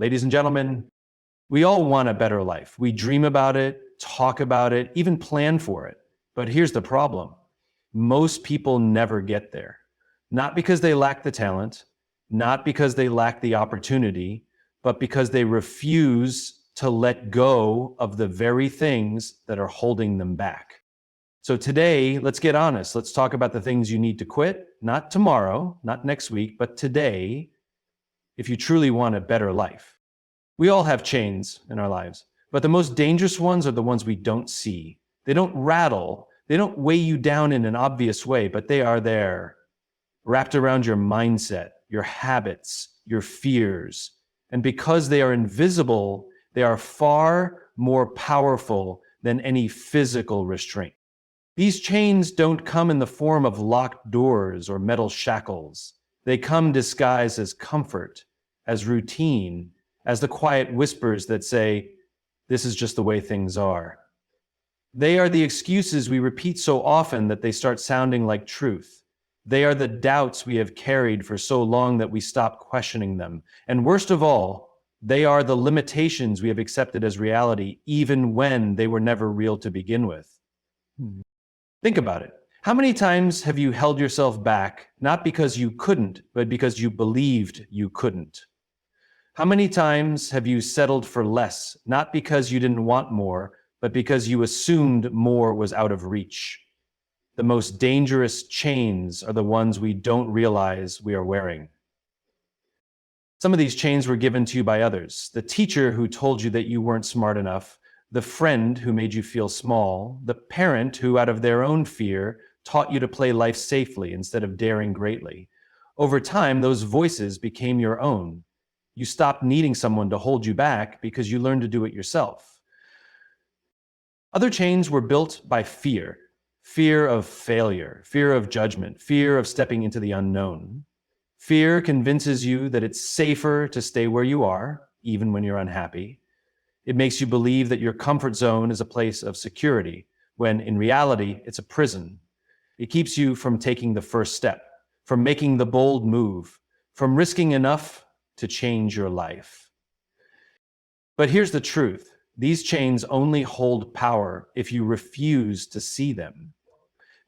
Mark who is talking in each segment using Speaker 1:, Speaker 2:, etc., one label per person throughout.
Speaker 1: Ladies and gentlemen, we all want a better life. We dream about it, talk about it, even plan for it. But here's the problem. Most people never get there. Not because they lack the talent, not because they lack the opportunity, but because they refuse to let go of the very things that are holding them back. So today, let's get honest. Let's talk about the things you need to quit, not tomorrow, not next week, but today, if you truly want a better life. We all have chains in our lives, but the most dangerous ones are the ones we don't see. They don't rattle, they don't weigh you down in an obvious way, but they are there, wrapped around your mindset, your habits, your fears. And because they are invisible, they are far more powerful than any physical restraint. These chains don't come in the form of locked doors or metal shackles. They come disguised as comfort, as routine, as the quiet whispers that say, this is just the way things are. They are the excuses we repeat so often that they start sounding like truth. They are the doubts we have carried for so long that we stop questioning them. And worst of all, they are the limitations we have accepted as reality, even when they were never real to begin with. Think about it. How many times have you held yourself back, not because you couldn't, but because you believed you couldn't? How many times have you settled for less, not because you didn't want more, but because you assumed more was out of reach? The most dangerous chains are the ones we don't realize we are wearing. Some of these chains were given to you by others. The teacher who told you that you weren't smart enough, the friend who made you feel small, the parent who, out of their own fear, taught you to play life safely instead of daring greatly. Over time, those voices became your own. You stopped needing someone to hold you back because you learned to do it yourself. Other chains were built by fear. Fear of failure, fear of judgment, fear of stepping into the unknown. Fear convinces you that it's safer to stay where you are, even when you're unhappy. It makes you believe that your comfort zone is a place of security, when in reality, it's a prison. It keeps you from taking the first step, from making the bold move, from risking enough to change your life. But here's the truth. These chains only hold power if you refuse to see them.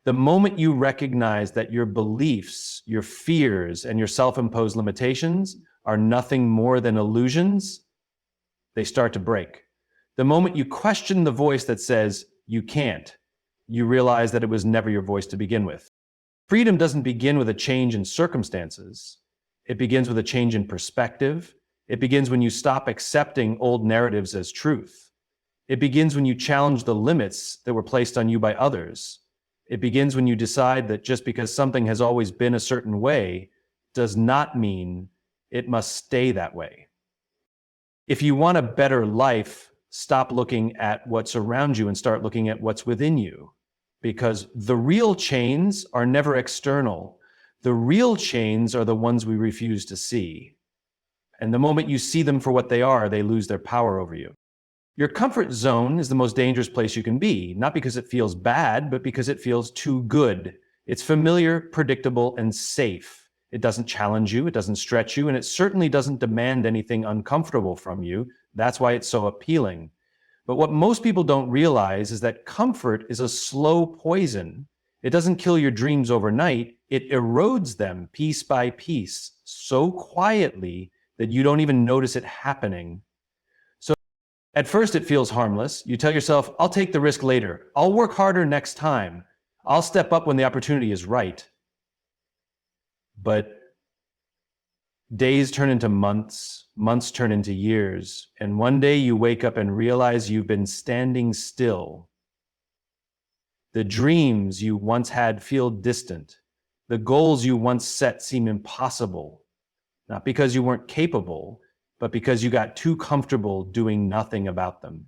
Speaker 1: The moment you recognize that your beliefs, your fears, and your self-imposed limitations are nothing more than illusions, they start to break. The moment you question the voice that says, you can't, you realize that it was never your voice to begin with. Freedom doesn't begin with a change in circumstances. It begins with a change in perspective. It begins when you stop accepting old narratives as truth. It begins when you challenge the limits that were placed on you by others. It begins when you decide that just because something has always been a certain way does not mean it must stay that way. If you want a better life, stop looking at what's around you and start looking at what's within you. Because the real chains are never external. The real chains are the ones we refuse to see. And the moment you see them for what they are, they lose their power over you. Your comfort zone is the most dangerous place you can be, not because it feels bad, but because it feels too good. It's familiar, predictable, and safe. It doesn't challenge you, it doesn't stretch you, and it certainly doesn't demand anything uncomfortable from you. That's why it's so appealing. But what most people don't realize is that comfort is a slow poison. It doesn't kill your dreams overnight, it erodes them piece by piece, so quietly that you don't even notice it happening. So at first it feels harmless. You tell yourself, I'll take the risk later. I'll work harder next time. I'll step up when the opportunity is right. But days turn into months, months turn into years, and one day you wake up and realize you've been standing still. The dreams you once had feel distant. The goals you once set seem impossible, not because you weren't capable, but because you got too comfortable doing nothing about them.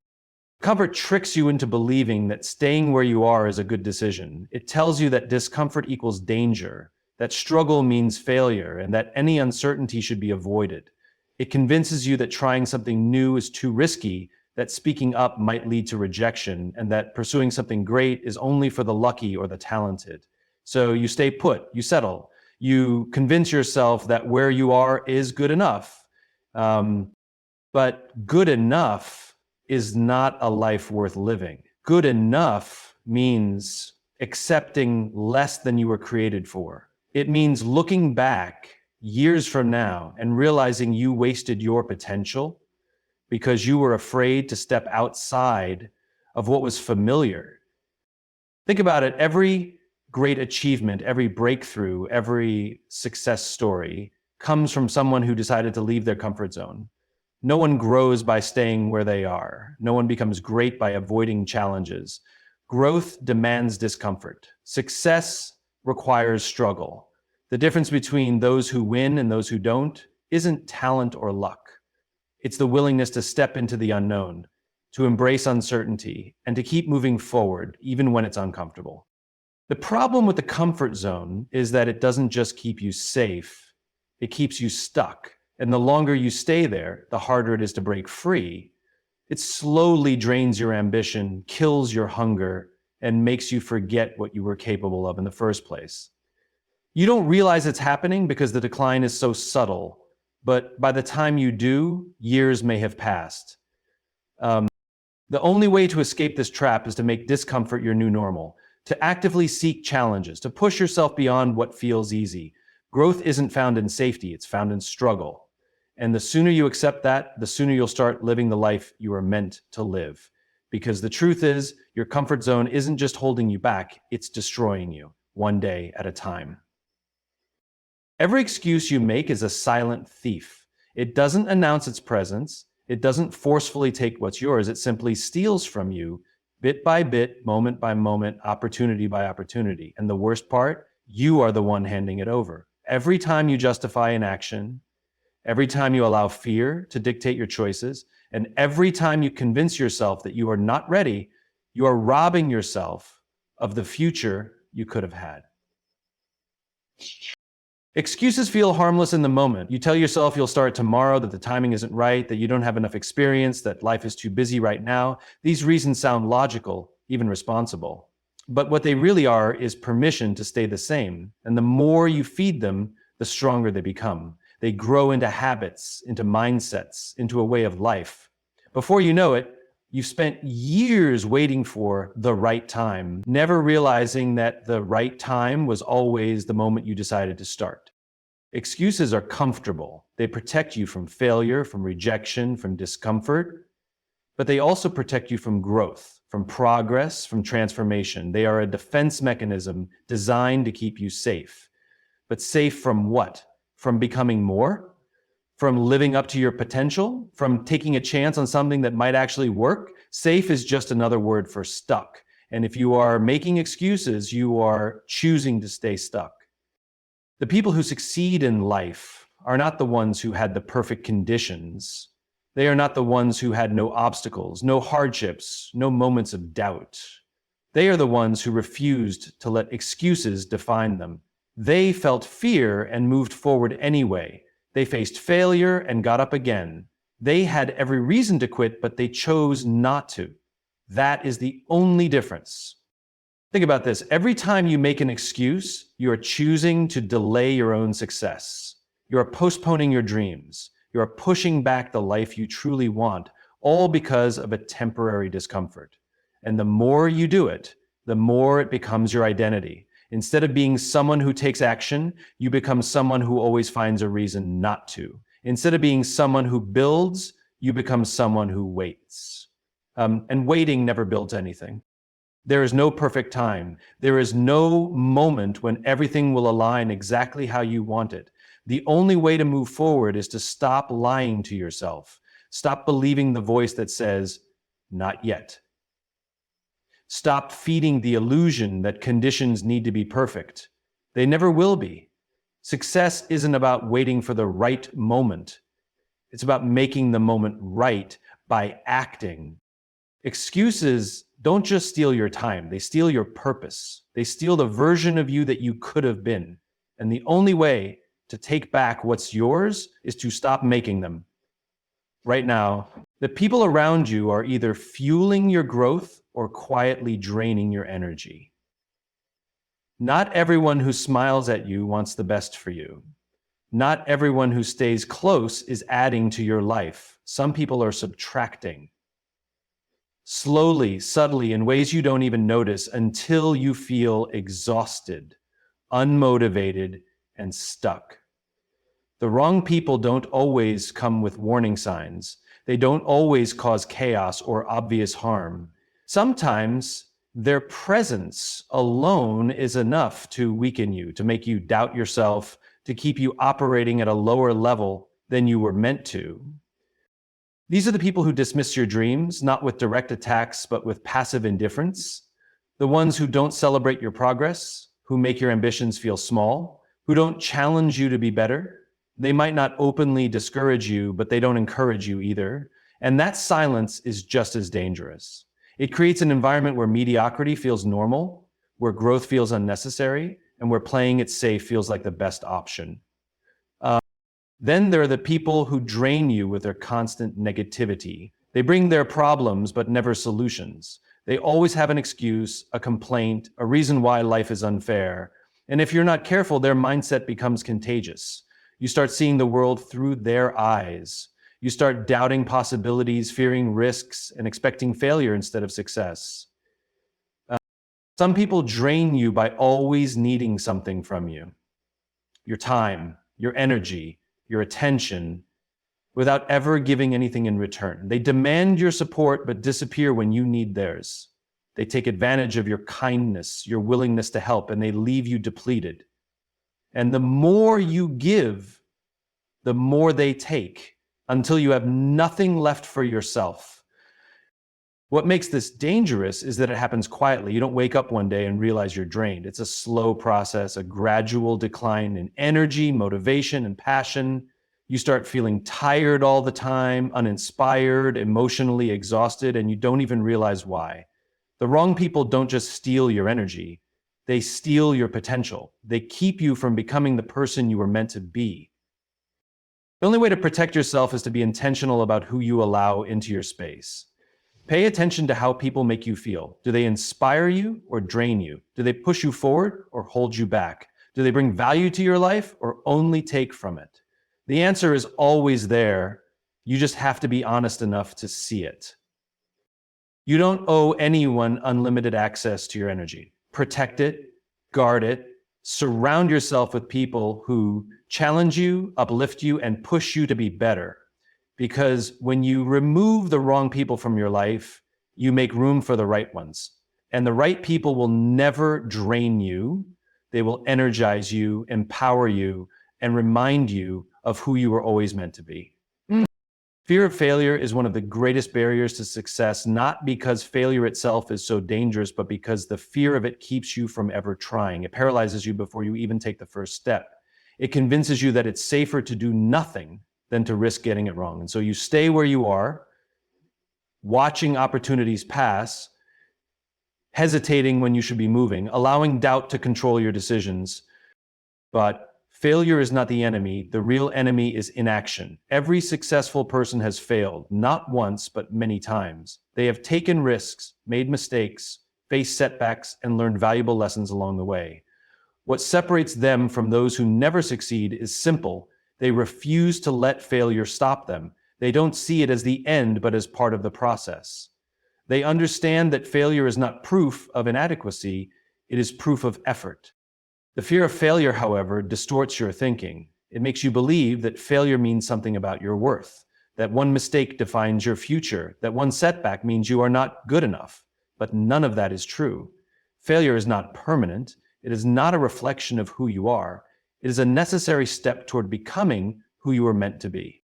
Speaker 1: Comfort tricks you into believing that staying where you are is a good decision. It tells you that discomfort equals danger, that struggle means failure, and that any uncertainty should be avoided. It convinces you that trying something new is too risky, that speaking up might lead to rejection, and that pursuing something great is only for the lucky or the talented. So you stay put, you settle, you convince yourself that where you are is good enough. But good enough is not a life worth living. Good enough means accepting less than you were created for. It means looking back years from now and realizing you wasted your potential because you were afraid to step outside of what was familiar. Think about it. Every great achievement, every breakthrough, every success story comes from someone who decided to leave their comfort zone. No one grows by staying where they are. No one becomes great by avoiding challenges. Growth demands discomfort. Success requires struggle. The difference between those who win and those who don't isn't talent or luck. It's the willingness to step into the unknown, to embrace uncertainty, and to keep moving forward, even when it's uncomfortable. The problem with the comfort zone is that it doesn't just keep you safe, it keeps you stuck. And the longer you stay there, the harder it is to break free. It slowly drains your ambition, kills your hunger, and makes you forget what you were capable of in the first place. You don't realize it's happening because the decline is so subtle, but by the time you do, years may have passed. The only way to escape this trap is to make discomfort your new normal, to actively seek challenges, to push yourself beyond what feels easy. Growth isn't found in safety, it's found in struggle. And the sooner you accept that, the sooner you'll start living the life you are meant to live. Because the truth is, your comfort zone isn't just holding you back, it's destroying you, one day at a time. Every excuse you make is a silent thief. It doesn't announce its presence, it doesn't forcefully take what's yours, it simply steals from you, bit by bit, moment by moment, opportunity by opportunity. And the worst part, you are the one handing it over. Every time you justify an action, every time you allow fear to dictate your choices, and every time you convince yourself that you are not ready, you are robbing yourself of the future you could have had. Excuses feel harmless in the moment. You tell yourself you'll start tomorrow, that the timing isn't right, that you don't have enough experience, that life is too busy right now. These reasons sound logical, even responsible. But what they really are is permission to stay the same. And the more you feed them, the stronger they become. They grow into habits, into mindsets, into a way of life. Before you know it, you've spent years waiting for the right time, never realizing that the right time was always the moment you decided to start. Excuses are comfortable. They protect you from failure, from rejection, from discomfort, but they also protect you from growth, from progress, from transformation. They are a defense mechanism designed to keep you safe. But safe from what? From becoming more? From living up to your potential? From taking a chance on something that might actually work? Safe is just another word for stuck. And if you are making excuses, you are choosing to stay stuck. The people who succeed in life are not the ones who had the perfect conditions. They are not the ones who had no obstacles, no hardships, no moments of doubt. They are the ones who refused to let excuses define them. They felt fear and moved forward anyway. They faced failure and got up again. They had every reason to quit, but they chose not to. That is the only difference. Think about this. Every time you make an excuse, you are choosing to delay your own success. You are postponing your dreams. You are pushing back the life you truly want, all because of a temporary discomfort. And the more you do it, the more it becomes your identity. Instead of being someone who takes action, you become someone who always finds a reason not to. Instead of being someone who builds, you become someone who waits. And waiting never builds anything. There is no perfect time. There is no moment when everything will align exactly how you want it. The only way to move forward is to stop lying to yourself. Stop believing the voice that says, not yet. Stop feeding the illusion that conditions need to be perfect. They never will be. Success isn't about waiting for the right moment. It's about making the moment right by acting. Excuses don't just steal your time, they steal your purpose. They steal the version of you that you could have been. And the only way to take back what's yours is to stop making them. Right now, the people around you are either fueling your growth or quietly draining your energy. Not everyone who smiles at you wants the best for you. Not everyone who stays close is adding to your life. Some people are subtracting. Slowly, subtly, in ways you don't even notice until you feel exhausted, unmotivated, and stuck. The wrong people don't always come with warning signs. They don't always cause chaos or obvious harm. Sometimes their presence alone is enough to weaken you, to make you doubt yourself, to keep you operating at a lower level than you were meant to. These are the people who dismiss your dreams, not with direct attacks, but with passive indifference. The ones who don't celebrate your progress, who make your ambitions feel small, who don't challenge you to be better. They might not openly discourage you, but they don't encourage you either. And that silence is just as dangerous. It creates an environment where mediocrity feels normal, where growth feels unnecessary, and where playing it safe feels like the best option. Then there are the people who drain you with their constant negativity. They bring their problems, but never solutions. They always have an excuse, a complaint, a reason why life is unfair. And if you're not careful, their mindset becomes contagious. You start seeing the world through their eyes. You start doubting possibilities, fearing risks, and expecting failure instead of success. Some people drain you by always needing something from you. Your time, your energy, your attention, without ever giving anything in return. They demand your support but disappear when you need theirs. They take advantage of your kindness, your willingness to help, and they leave you depleted. And the more you give, the more they take, until you have nothing left for yourself. What makes this dangerous is that it happens quietly. You don't wake up one day and realize you're drained. It's a slow process, a gradual decline in energy, motivation, and passion. You start feeling tired all the time, uninspired, emotionally exhausted, and you don't even realize why. The wrong people don't just steal your energy. They steal your potential. They keep you from becoming the person you were meant to be. The only way to protect yourself is to be intentional about who you allow into your space. Pay attention to how people make you feel. Do they inspire you or drain you? Do they push you forward or hold you back? Do they bring value to your life or only take from it? The answer is always there. You just have to be honest enough to see it. You don't owe anyone unlimited access to your energy. Protect it, guard it, surround yourself with people who challenge you, uplift you, and push you to be better. Because when you remove the wrong people from your life, you make room for the right ones. And the right people will never drain you. They will energize you, empower you, and remind you of who you were always meant to be. Fear of failure is one of the greatest barriers to success, not because failure itself is so dangerous, but because the fear of it keeps you from ever trying. It paralyzes you before you even take the first step. It convinces you that it's safer to do nothing than to risk getting it wrong. And so you stay where you are, watching opportunities pass, hesitating when you should be moving, allowing doubt to control your decisions. But failure is not the enemy. The real enemy is inaction. Every successful person has failed, not once, but many times. They have taken risks, made mistakes, faced setbacks, and learned valuable lessons along the way. What separates them from those who never succeed is simple. They refuse to let failure stop them. They don't see it as the end, but as part of the process. They understand that failure is not proof of inadequacy, it is proof of effort. The fear of failure, however, distorts your thinking. It makes you believe that failure means something about your worth, that one mistake defines your future, that one setback means you are not good enough. But none of that is true. Failure is not permanent. It is not a reflection of who you are. It is a necessary step toward becoming who you were meant to be.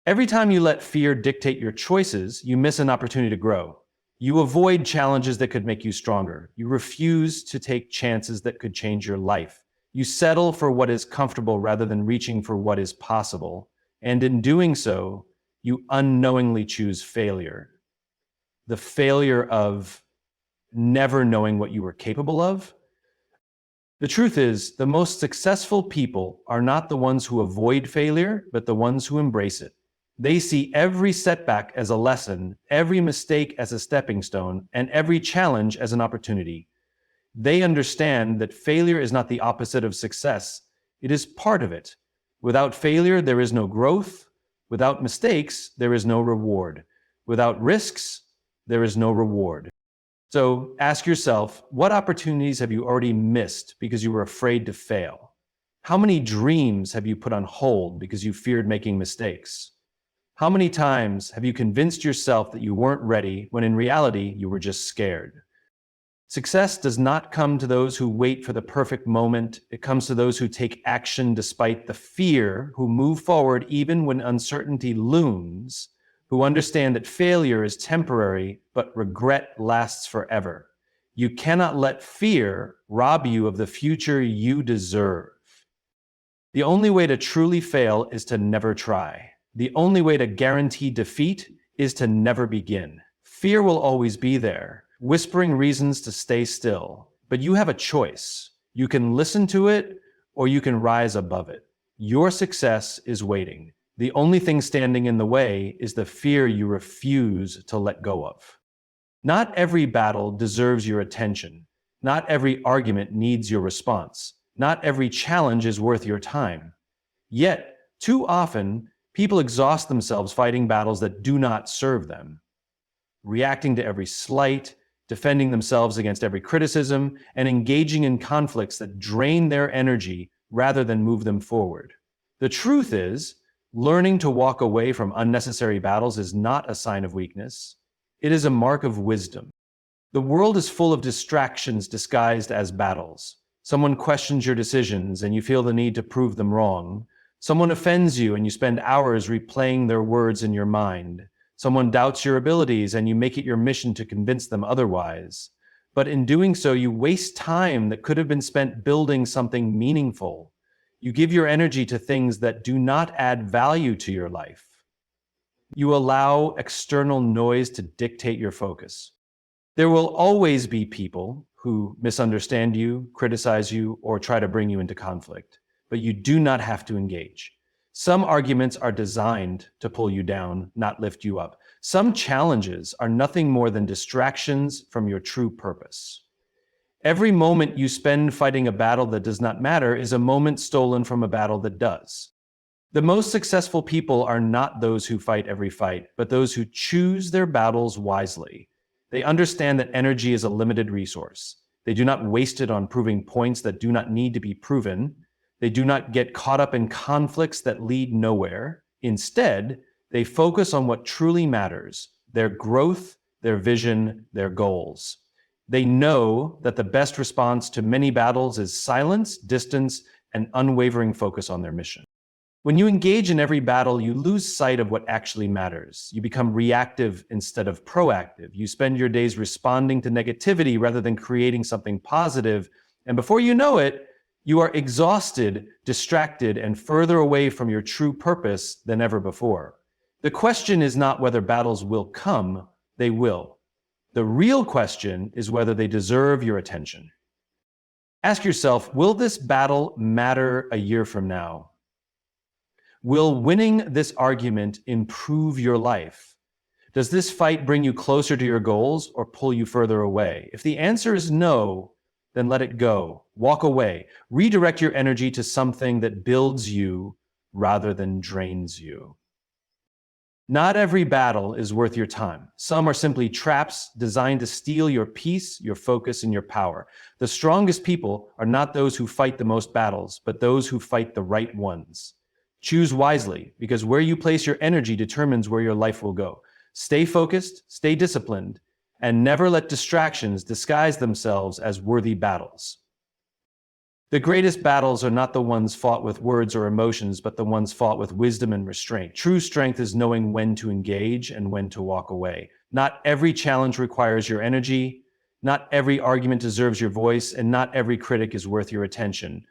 Speaker 1: Every time you let fear dictate your choices, you miss an opportunity to grow. You avoid challenges that could make you stronger. You refuse to take chances that could change your life. You settle for what is comfortable rather than reaching for what is possible. And in doing so, you unknowingly choose failure. The failure of never knowing what you were capable of. The truth is, the most successful people are not the ones who avoid failure, but the ones who embrace it. They see every setback as a lesson, every mistake as a stepping stone, and every challenge as an opportunity. They understand that failure is not the opposite of success. It is part of it. Without failure, there is no growth. Without mistakes, there is no reward. Without risks, there is no reward. So ask yourself, what opportunities have you already missed because you were afraid to fail? How many dreams have you put on hold because you feared making mistakes? How many times have you convinced yourself that you weren't ready when in reality you were just scared? Success does not come to those who wait for the perfect moment. It comes to those who take action despite the fear, who move forward even when uncertainty looms, who understand that failure is temporary, but regret lasts forever. You cannot let fear rob you of the future you deserve. The only way to truly fail is to never try. The only way to guarantee defeat is to never begin. Fear will always be there, whispering reasons to stay still. But you have a choice. You can listen to it, or you can rise above it. Your success is waiting. The only thing standing in the way is the fear you refuse to let go of. Not every battle deserves your attention. Not every argument needs your response. Not every challenge is worth your time. Yet, too often, people exhaust themselves fighting battles that do not serve them, reacting to every slight, defending themselves against every criticism, and engaging in conflicts that drain their energy rather than move them forward. The truth is, learning to walk away from unnecessary battles is not a sign of weakness. It is a mark of wisdom. The world is full of distractions disguised as battles. Someone questions your decisions and you feel the need to prove them wrong. Someone offends you and you spend hours replaying their words in your mind. Someone doubts your abilities and you make it your mission to convince them otherwise. But in doing so, you waste time that could have been spent building something meaningful. You give your energy to things that do not add value to your life. You allow external noise to dictate your focus. There will always be people who misunderstand you, criticize you, or try to bring you into conflict, but you do not have to engage. Some arguments are designed to pull you down, not lift you up. Some challenges are nothing more than distractions from your true purpose. Every moment you spend fighting a battle that does not matter is a moment stolen from a battle that does. The most successful people are not those who fight every fight, but those who choose their battles wisely. They understand that energy is a limited resource. They do not waste it on proving points that do not need to be proven. They do not get caught up in conflicts that lead nowhere. Instead, they focus on what truly matters: their growth, their vision, their goals. They know that the best response to many battles is silence, distance, and unwavering focus on their mission. When you engage in every battle, you lose sight of what actually matters. You become reactive instead of proactive. You spend your days responding to negativity rather than creating something positive. And before you know it, you are exhausted, distracted, and further away from your true purpose than ever before. The question is not whether battles will come, they will. The real question is whether they deserve your attention. Ask yourself, will this battle matter a year from now? Will winning this argument improve your life? Does this fight bring you closer to your goals or pull you further away? If the answer is no, then let it go. Walk away. Redirect your energy to something that builds you rather than drains you. Not every battle is worth your time. Some are simply traps designed to steal your peace, your focus, and your power. The strongest people are not those who fight the most battles, but those who fight the right ones. Choose wisely, because where you place your energy determines where your life will go. Stay focused, stay disciplined, and never let distractions disguise themselves as worthy battles. The greatest battles are not the ones fought with words or emotions, but the ones fought with wisdom and restraint. True strength is knowing when to engage and when to walk away. Not every challenge requires your energy, not every argument deserves your voice, and not every critic is worth your attention.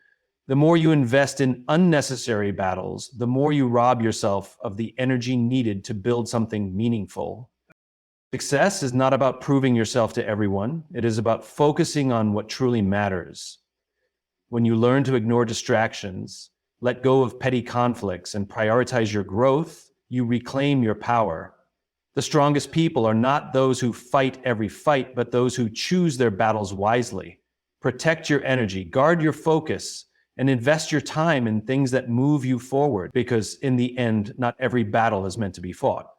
Speaker 1: The more you invest in unnecessary battles, the more you rob yourself of the energy needed to build something meaningful. Success is not about proving yourself to everyone. It is about focusing on what truly matters. When you learn to ignore distractions, let go of petty conflicts, and prioritize your growth, you reclaim your power. The strongest people are not those who fight every fight, but those who choose their battles wisely. Protect your energy, guard your focus, and invest your time in things that move you forward, because in the end, not every battle is meant to be fought.